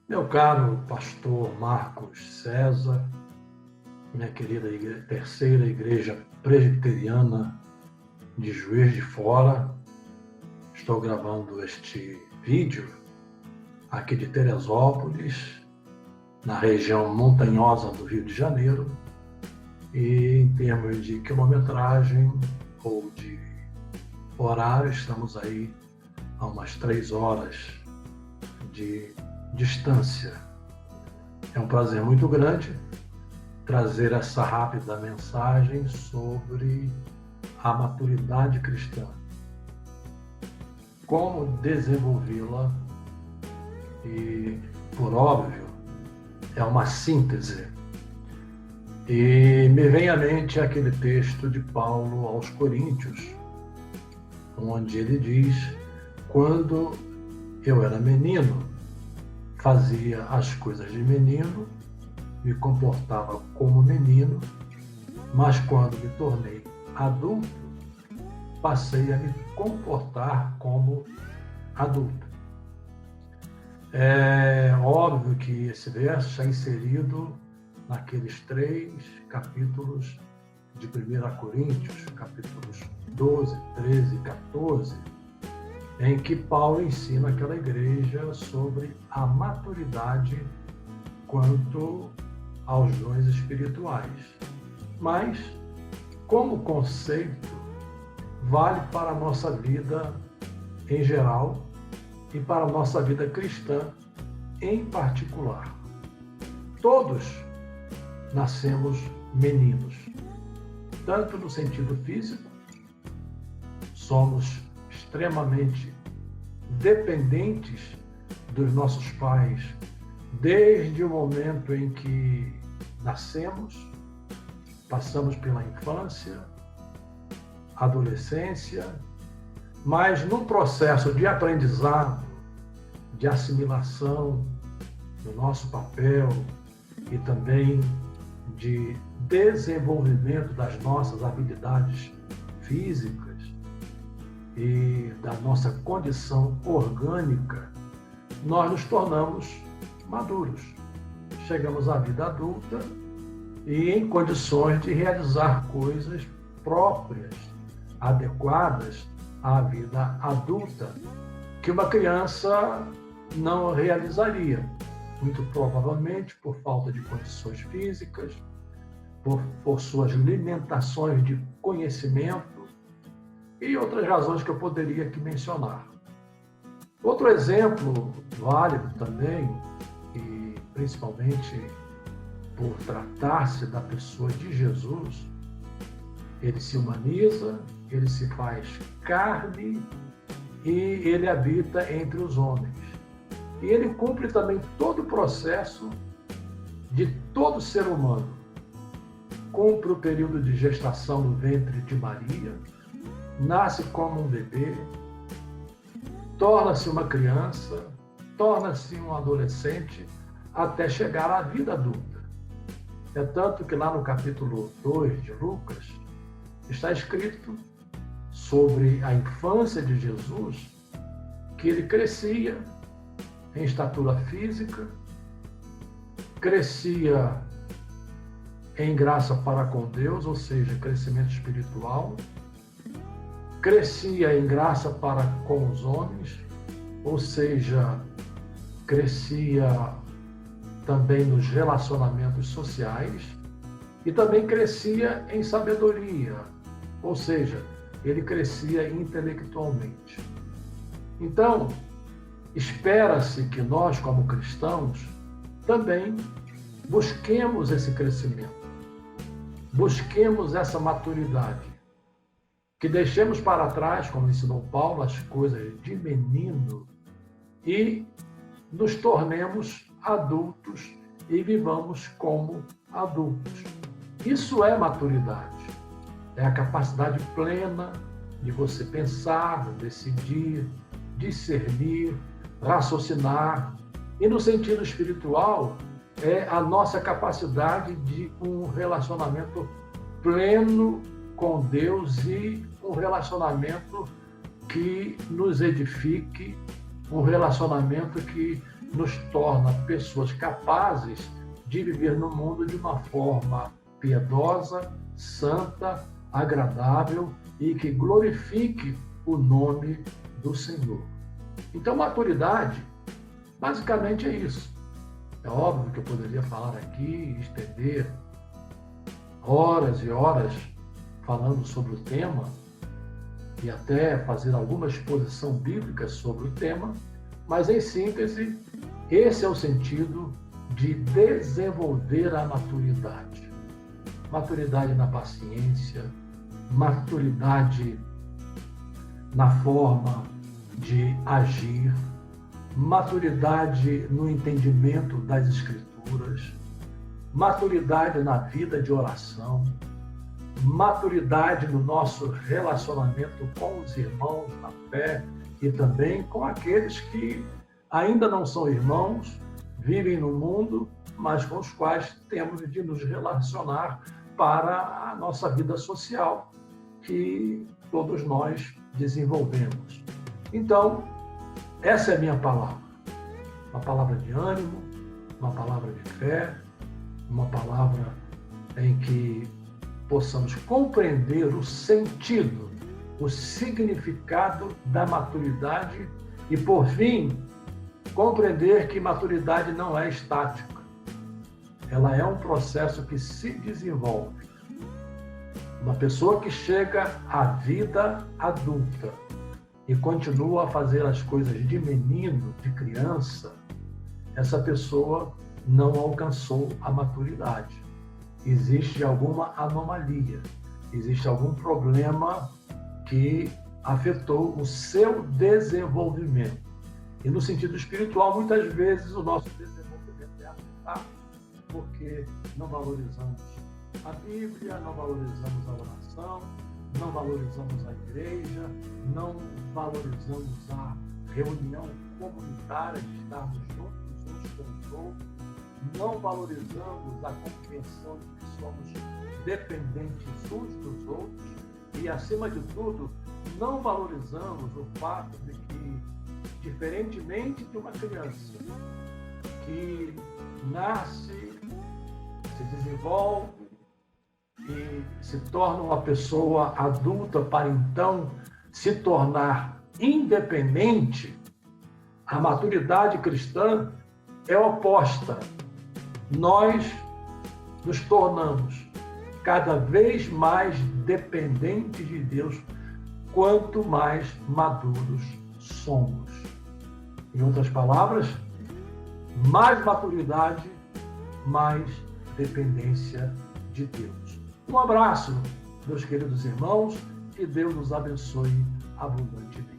Meu caro pastor Marcos César, minha querida terceira igreja presbiteriana de Juiz de Fora, estou gravando este vídeo aqui de Teresópolis, na região montanhosa do Rio de Janeiro, e em termos de quilometragem ou de horário, estamos aí a umas 3 horas de distância. É um prazer muito grande trazer essa rápida mensagem sobre a maturidade cristã, como desenvolvê-la e, por óbvio, é uma síntese. E me vem à mente aquele texto de Paulo aos Coríntios, onde ele diz: quando eu era menino, fazia as coisas de menino, me comportava como menino, mas quando me tornei adulto, passei a me comportar como adulto. É óbvio que esse verso está inserido naqueles 3 capítulos de 1 Coríntios, capítulos 12, 13 e 14, em que Paulo ensina aquela igreja sobre a maturidade quanto aos dons espirituais. Mas, como conceito, vale para a nossa vida em geral e para a nossa vida cristã em particular. Todos nascemos meninos, tanto no sentido físico, somos extremamente dependentes dos nossos pais desde o momento em que nascemos, passamos pela infância, adolescência, mas num processo de aprendizado, de assimilação do nosso papel e também de desenvolvimento das nossas habilidades físicas e da nossa condição orgânica, nós nos tornamos maduros. Chegamos à vida adulta e em condições de realizar coisas próprias, adequadas à vida adulta, que uma criança não realizaria, muito provavelmente por falta de condições físicas, por suas limitações de conhecimento e outras razões que eu poderia aqui mencionar. Outro exemplo válido também, e principalmente por tratar-se da pessoa de Jesus, ele se humaniza, ele se faz carne e ele habita entre os homens. E ele cumpre também todo o processo de todo ser humano. Cumpre o período de gestação no ventre de Maria, nasce como um bebê, torna-se uma criança, torna-se um adolescente, até chegar à vida adulta. É tanto que lá no capítulo 2 de Lucas, está escrito sobre a infância de Jesus, que ele crescia em estatura física, crescia em graça para com Deus, ou seja, crescimento espiritual, crescia em graça para com os homens, ou seja, crescia também nos relacionamentos sociais e também crescia em sabedoria, ou seja, ele crescia intelectualmente. Então, espera-se que nós, como cristãos, também busquemos esse crescimento, busquemos essa maturidade, que deixemos para trás, como ensinou Paulo, as coisas de menino e nos tornemos adultos e vivamos como adultos. Isso é maturidade, é a capacidade plena de você pensar, decidir, discernir, raciocinar. E no sentido espiritual, é a nossa capacidade de um relacionamento pleno com Deus e um relacionamento que nos edifique, um relacionamento que nos torna pessoas capazes de viver no mundo de uma forma piedosa, santa, agradável e que glorifique o nome do Senhor. Então, maturidade, basicamente é isso. É óbvio que eu poderia falar aqui, estender horas e horas falando sobre o tema e até fazer alguma exposição bíblica sobre o tema, mas, em síntese, esse é o sentido de desenvolver a maturidade. Maturidade na paciência, maturidade na forma de agir, maturidade no entendimento das Escrituras, maturidade na vida de oração, maturidade no nosso relacionamento com os irmãos na fé e também com aqueles que ainda não são irmãos, vivem no mundo, mas com os quais temos de nos relacionar para a nossa vida social, que todos nós desenvolvemos. Então, essa é a minha palavra. Uma palavra de ânimo, uma palavra de fé, uma palavra em que possamos compreender o sentido, o significado da maturidade e, por fim, compreender que maturidade não é estática. Ela é um processo que se desenvolve. Uma pessoa que chega à vida adulta e continua a fazer as coisas de menino, de criança, essa pessoa não alcançou a maturidade. Existe alguma anomalia, existe algum problema que afetou o seu desenvolvimento. E no sentido espiritual, muitas vezes o nosso desenvolvimento é afetado porque não valorizamos a Bíblia, não valorizamos a oração, não valorizamos a igreja, não valorizamos a reunião comunitária de estarmos juntos uns com os outros, não valorizamos a compreensão de que somos dependentes uns dos outros e, acima de tudo, não valorizamos o fato de que, diferentemente de uma criança que nasce, se desenvolve e se torna uma pessoa adulta para então se tornar independente, a maturidade cristã é oposta. Nós nos tornamos cada vez mais dependentes de Deus quanto mais maduros somos. Em outras palavras, mais maturidade, mais dependência de Deus. Um abraço, meus queridos irmãos, que Deus nos abençoe abundantemente.